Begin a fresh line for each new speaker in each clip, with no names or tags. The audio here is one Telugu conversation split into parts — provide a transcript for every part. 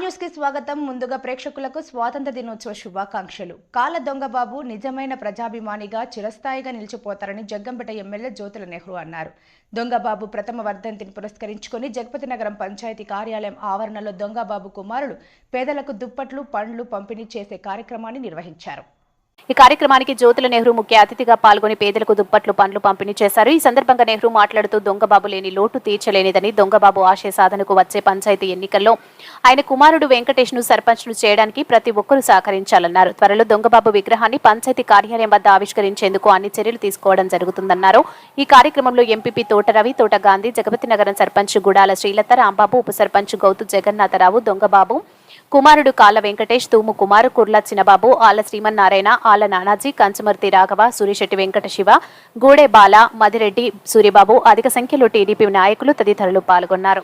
న్యూస్ కి స్వాగతం. ముందుగా ప్రేక్షకులకు స్వాతంత్ర దినోత్సవ శుభాకాంక్షలు. కాల దొంగబాబు నిజమైన ప్రజాభిమానిగా చిరస్థాయిగా నిలిచిపోతారని జగ్గంపేట ఎమ్మెల్యే జ్యోతుల నెహ్రూ అన్నారు. దొంగబాబు ప్రథమ వర్ధంతిని పురస్కరించుకొని జగపతి నగరం పంచాయతీ కార్యాలయం ఆవరణలో దొంగబాబు కుమారులు పేదలకు దుప్పట్లు, పండ్లు పంపిణీ చేసే కార్యక్రమాన్ని నిర్వహించారు.
ఈ కార్యక్రమానికి జ్యోతుల నెహ్రూ ముఖ్య అతిథిగా పాల్గొని పేదలకు దుప్పట్లు, పండ్లు పంపిణీ చేశారు. ఈ సందర్భంగా నెహ్రూ మాట్లాడుతూ దొంగబాబు లేని లోటు తీర్చలేనిదని, దొంగబాబు ఆశయ సాధనకు వచ్చే పంచాయతీ ఎన్నికల్లో ఆయన కుమారుడు వెంకటేష్ ను సర్పంచ్ ను చేయడానికి ప్రతి ఒక్కరూ సహకరించాలన్నారు. త్వరలో దొంగబాబు విగ్రహాన్ని పంచాయతీ కార్యాలయం వద్ద ఆవిష్కరించేందుకు అన్ని చర్యలు తీసుకోవడం జరుగుతుందన్నారు. ఈ కార్యక్రమంలో ఎంపీపీ తోట రవి, తోట గాంధీ, జగపతి నగరం సర్పంచ్ గుడాల శ్రీలత, రాంబాబు, ఉప సర్పంచ్ గౌతు జగన్నాథరావు, దొంగబాబు కుమారుడు కాళ్ళ వెంకటేష్, తూము కుమారు, కుర్ల చిన్నబాబు, ఆళ్ల శ్రీమన్నారాయణ, ఆళ్ల నానాజీ, కంచమర్తి రాఘవ, సూరిశెట్టి వెంకట శివ, గూడే బాల, మదిరెడ్డి, సూర్యబాబు, అధిక సంఖ్యలో టీడీపీ నాయకులు తదితరులు పాల్గొన్నారు.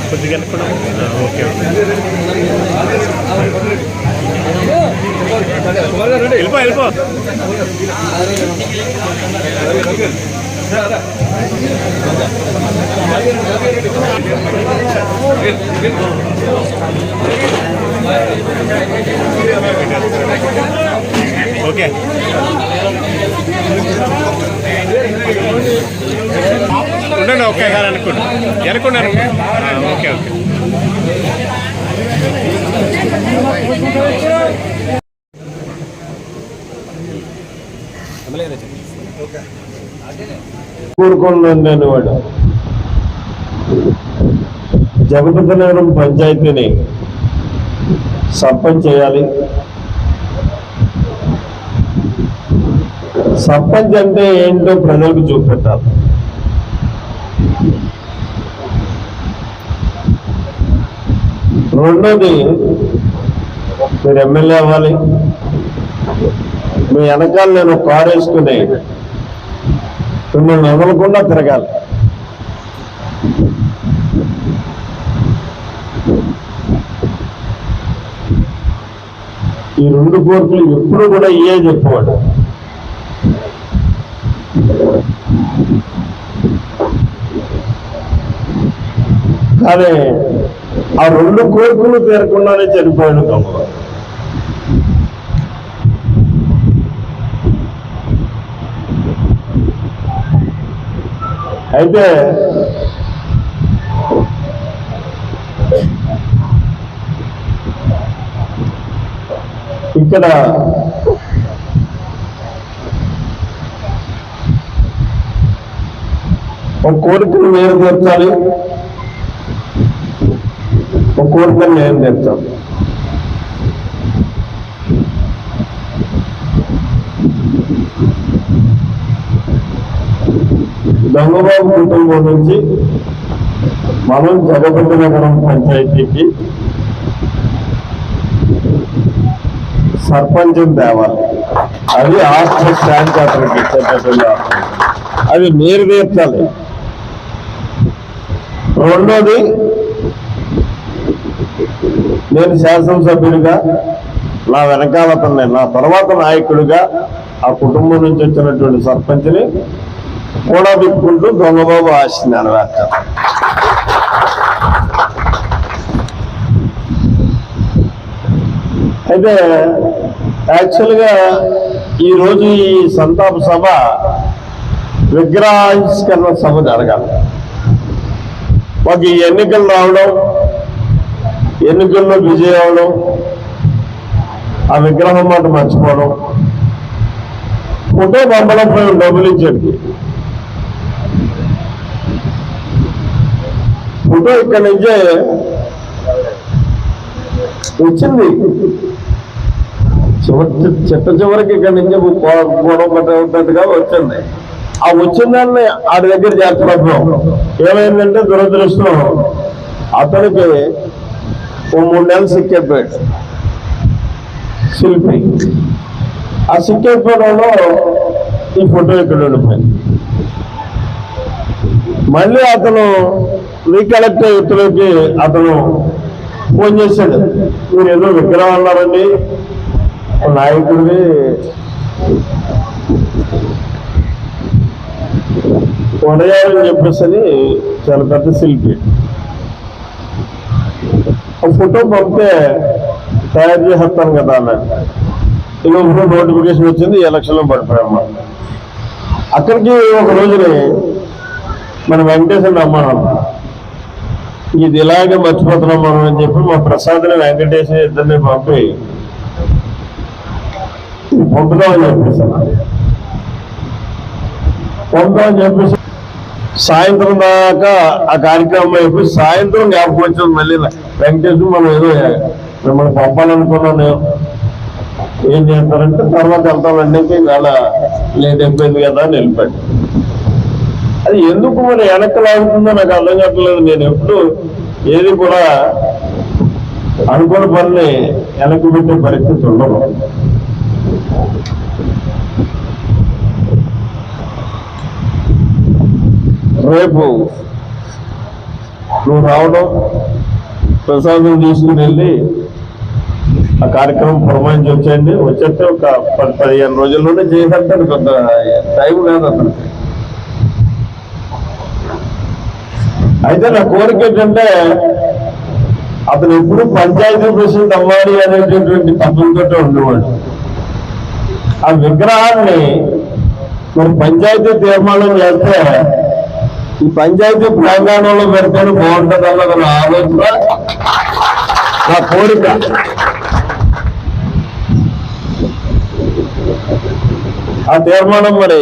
కొద్దిగా ఓకే వెళ్ళిపో వెళ్ళిపో ఓకే ఉండండి. ఓకే సార్ అనుకోండి అనుకున్నాను. ఓకే ఓకే
కోరుకున్నాడు. జగపతి నగరం పంచాయతీని సర్పంచ్ చేయాలి. సర్పంచ్ అంటే ఏంటో ప్రజలకు చూపెట్టాలి. రెండోది, మీరు ఎమ్మెల్యే అవ్వాలి. మీ వెనకాల నేను కారు వేసుకుని మిమ్మల్ని వదలకుండా తిరగాలి. ఈ రెండు కోరికలు ఎప్పుడు కూడా ఇయే చెప్పేవాడు. కానీ ఆ రెండు కోరికలు తీరకుండానే చనిపోయాడు దొంగ. అయితే ఇక్కడ ఒక కోరికను నేను తీర్చాలి, ఒక కోరికను నేను తీర్చాలి. దొంగబాబు కుటుంబం నుంచి మనం జగపతి నగరం పంచాయతీకి సర్పంచం తేవాలి. అది ఆస్తి స్టాండ్ యాత్రకి ఇచ్చేటట్టుగా అది మీరు తీర్చాలి. రెండోది, నేను శాసనసభ్యుడిగా నా వెనకాల నా తర్వాత నాయకుడిగా ఆ కుటుంబం నుంచి వచ్చినటువంటి సర్పంచ్ని కూడా తిప్పుకుంటూ దొంగబాబు ఆశని నెరవేర్చాలి. అయితే యాక్చువల్గా ఈరోజు ఈ సంతాప సభ విగ్రహావిష్కరణ సభ జరగాలి. మాకు ఈ ఎన్నికలు రావడం, ఎన్నికల్లో బిజీ అవ్వడం, ఆ విగ్రహం మాట మర్చిపోవడం, ఫోటో పంపడంపై డబ్బులు ఇచ్చేది. ఫోటో ఇక్కడి నుంచే వచ్చింది, చిట్ట చివరికి ఇక్కడి నుంచి గొడవ పట్టేటట్టుగా వచ్చింది. ఆ వచ్చిన దాన్ని ఆడి దగ్గర చేర్చడం ఏమైందంటే దురదృష్టం, అతనికి ఓ 3 నెలలు సిక్కెప్పాడు శిల్పి. ఆ సిక్కెప్పడంలో ఈ ఫోటో ఇక్కడ ఉండిపోయింది. మళ్ళీ అతను రీకలెక్ట్ యువతలోకి అతను ఫోన్ చేశాడు, మీరు ఏదో విగ్రహం అన్నారండి నాయకుడిది, కొనయాలని చెప్పేసి చాలా పెద్ద శిల్పి, ఒక ఫోటో పంపితే తయారు చేసేస్తాను కదా అన్నాడు. ఇప్పుడు నోటిఫికేషన్ వచ్చింది, ఎలక్షన్లో పడిపోయాము. అక్కడికి ఒక రోజుని మన వెంకటేశ్వర రమ్మన్నాం, ఇది ఇలాగే మర్చిపోతున్నాం మనం అని చెప్పి మా ప్రసాద్ని వెంకటేశ్వర ఇద్దరిని పంపి పంపుదామని చెప్పేసి సాయంత్రం దాకా ఆ కార్యక్రమం అయిపోయి సాయంత్రం జ్ఞాపకం వచ్చింది మళ్ళీ వెంకటేశ్వర మనం ఏదో మిమ్మల్ని పంపాలనుకున్నాను, ఏం చేస్తారంటే తర్వాత వెళ్తామండి అలా లేట్ అయిపోయింది కదా అని వెళ్ళిపోయాడు. అది ఎందుకు మరి వెనక్కి లాగుతుందో నాకు అర్థం కావట్లేదు. నేను ఎప్పుడు ఏది కూడా అనుకున్న పనిని వెనక్కి పెట్టే పరిస్థితి ఉండదు. రేపు నువ్వు రావడం, ప్రసాదం తీసుకుని వెళ్ళి ఆ కార్యక్రమం పురమాయించి వచ్చేయండి. వచ్చేస్తే ఒక 10-15 రోజుల్లోనే చేసేస్తాడు, కొంత టైం లేదు అతను. అయితే నా కోరిక ఏంటంటే అతను ఎప్పుడు పంచాయతీ ప్రెసిడెంట్ అవ్వాలి అనేటటువంటి తత్వంతో ఉండేవాడు. ఆ విగ్రహాన్ని మరి పంచాయతీ తీర్మానం చేస్తే ఈ పంచాయతీ ప్రాంగణంలో పెడితే బాగుంటుంది అన్నది నా ఆలోచన, నా కోరిక. ఆ తీర్మానం మరి